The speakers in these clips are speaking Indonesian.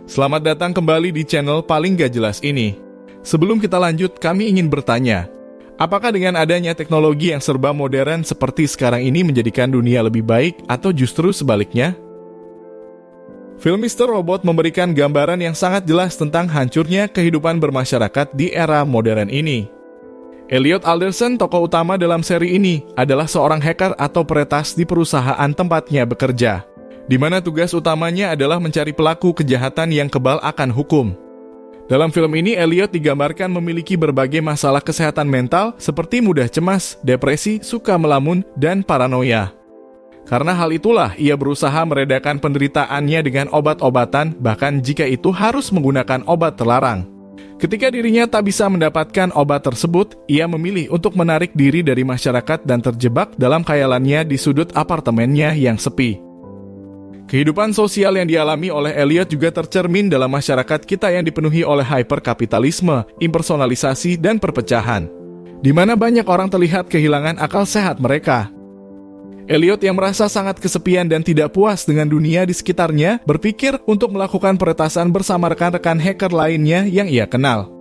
Selamat datang kembali di channel paling gak jelas ini. Sebelum kita lanjut, kami ingin bertanya, apakah dengan adanya teknologi yang serba modern seperti sekarang ini menjadikan dunia lebih baik atau justru sebaliknya? Film Mr. Robot memberikan gambaran yang sangat jelas tentang hancurnya kehidupan bermasyarakat di era modern ini. Elliot Alderson, tokoh utama dalam seri ini, adalah seorang hacker atau peretas di perusahaan tempatnya bekerja, di mana tugas utamanya adalah mencari pelaku kejahatan yang kebal akan hukum. Dalam film ini, Elliot digambarkan memiliki berbagai masalah kesehatan mental seperti mudah cemas, depresi, suka melamun, dan paranoia. Karena hal itulah, ia berusaha meredakan penderitaannya dengan obat-obatan, bahkan jika itu harus menggunakan obat terlarang. Ketika dirinya tak bisa mendapatkan obat tersebut, ia memilih untuk menarik diri dari masyarakat dan terjebak dalam khayalannya di sudut apartemennya yang sepi. Kehidupan sosial yang dialami oleh Elliot juga tercermin dalam masyarakat kita yang dipenuhi oleh hyperkapitalisme, impersonalisasi, dan perpecahan, di mana banyak orang terlihat kehilangan akal sehat mereka. Elliot yang merasa sangat kesepian dan tidak puas dengan dunia di sekitarnya, berpikir untuk melakukan peretasan bersama rekan-rekan hacker lainnya yang ia kenal.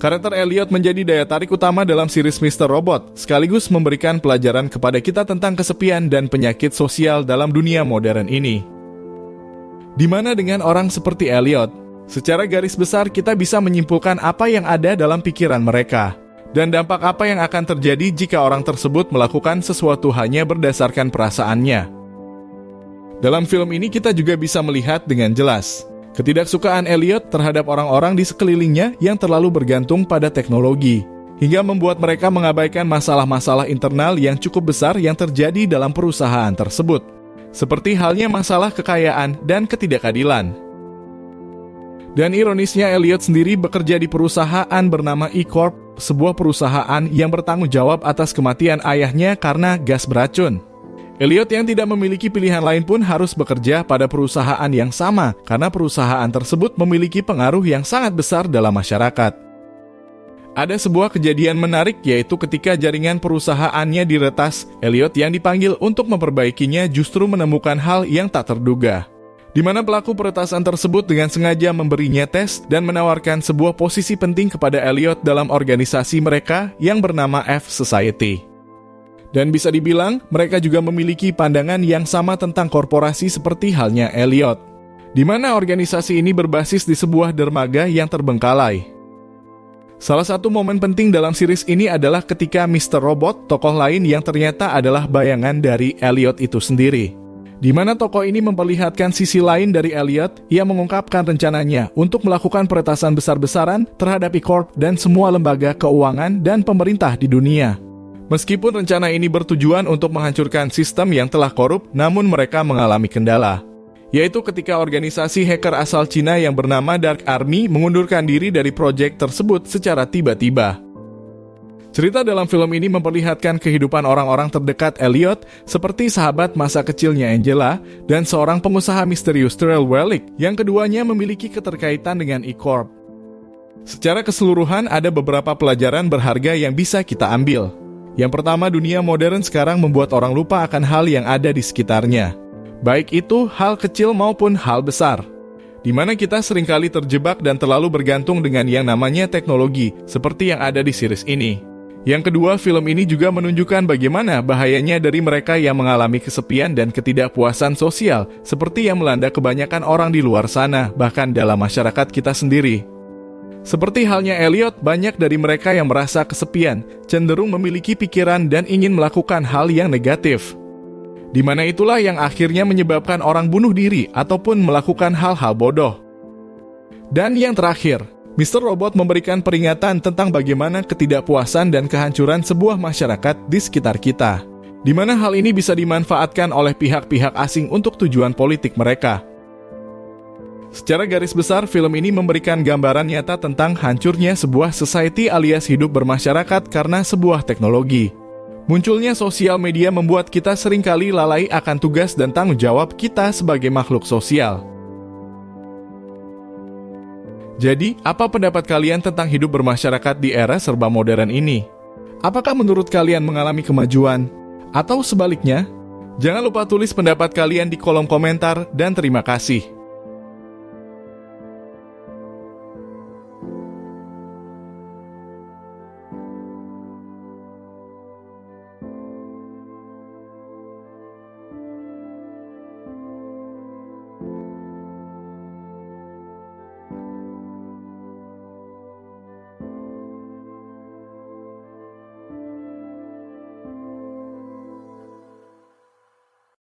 Karakter Elliot menjadi daya tarik utama dalam series Mr. Robot, sekaligus memberikan pelajaran kepada kita tentang kesepian dan penyakit sosial dalam dunia modern ini. Di mana dengan orang seperti Elliot, secara garis besar kita bisa menyimpulkan apa yang ada dalam pikiran mereka, dan dampak apa yang akan terjadi jika orang tersebut melakukan sesuatu hanya berdasarkan perasaannya. Dalam film ini kita juga bisa melihat dengan jelas ketidaksukaan Elliot terhadap orang-orang di sekelilingnya yang terlalu bergantung pada teknologi, hingga membuat mereka mengabaikan masalah-masalah internal yang cukup besar yang terjadi dalam perusahaan tersebut. Seperti halnya masalah kekayaan dan ketidakadilan. Dan ironisnya, Elliot sendiri bekerja di perusahaan bernama E-Corp, sebuah perusahaan yang bertanggung jawab atas kematian ayahnya karena gas beracun. Elliot yang tidak memiliki pilihan lain pun harus bekerja pada perusahaan yang sama, karena perusahaan tersebut memiliki pengaruh yang sangat besar dalam masyarakat. Ada sebuah kejadian menarik, yaitu ketika jaringan perusahaannya diretas, Elliot yang dipanggil untuk memperbaikinya justru menemukan hal yang tak terduga, di mana pelaku peretasan tersebut dengan sengaja memberinya tes dan menawarkan sebuah posisi penting kepada Elliot dalam organisasi mereka yang bernama F Society. Dan bisa dibilang, mereka juga memiliki pandangan yang sama tentang korporasi seperti halnya Elliot, di mana organisasi ini berbasis di sebuah dermaga yang terbengkalai. Salah satu momen penting dalam series ini adalah ketika Mr. Robot, tokoh lain yang ternyata adalah bayangan dari Elliot itu sendiri, di mana tokoh ini memperlihatkan sisi lain dari Elliot yang mengungkapkan rencananya untuk melakukan peretasan besar-besaran terhadap E-Corp dan semua lembaga keuangan dan pemerintah di dunia. Meskipun rencana ini bertujuan untuk menghancurkan sistem yang telah korup, namun mereka mengalami kendala, yaitu ketika organisasi hacker asal Cina yang bernama Dark Army mengundurkan diri dari proyek tersebut secara tiba-tiba. Cerita dalam film ini memperlihatkan kehidupan orang-orang terdekat Elliot, seperti sahabat masa kecilnya Angela, dan seorang pengusaha misterius Tyrell Wellick, yang keduanya memiliki keterkaitan dengan E-Corp. Secara keseluruhan, ada beberapa pelajaran berharga yang bisa kita ambil. Yang pertama, dunia modern sekarang membuat orang lupa akan hal yang ada di sekitarnya, baik itu hal kecil maupun hal besar, di mana kita seringkali terjebak dan terlalu bergantung dengan yang namanya teknologi, seperti yang ada di series ini. Yang kedua, film ini juga menunjukkan bagaimana bahayanya dari mereka yang mengalami kesepian dan ketidakpuasan sosial, seperti yang melanda kebanyakan orang di luar sana, bahkan dalam masyarakat kita sendiri. Seperti halnya Elliot, banyak dari mereka yang merasa kesepian, cenderung memiliki pikiran dan ingin melakukan hal yang negatif, di mana itulah yang akhirnya menyebabkan orang bunuh diri ataupun melakukan hal-hal bodoh. Dan yang terakhir, Mr. Robot memberikan peringatan tentang bagaimana ketidakpuasan dan kehancuran sebuah masyarakat di sekitar kita, di mana hal ini bisa dimanfaatkan oleh pihak-pihak asing untuk tujuan politik mereka. Secara garis besar, film ini memberikan gambaran nyata tentang hancurnya sebuah society alias hidup bermasyarakat karena sebuah teknologi. Munculnya sosial media membuat kita seringkali lalai akan tugas dan tanggung jawab kita sebagai makhluk sosial. Jadi, apa pendapat kalian tentang hidup bermasyarakat di era serba modern ini? Apakah menurut kalian mengalami kemajuan? Atau sebaliknya? Jangan lupa tulis pendapat kalian di kolom komentar dan terima kasih.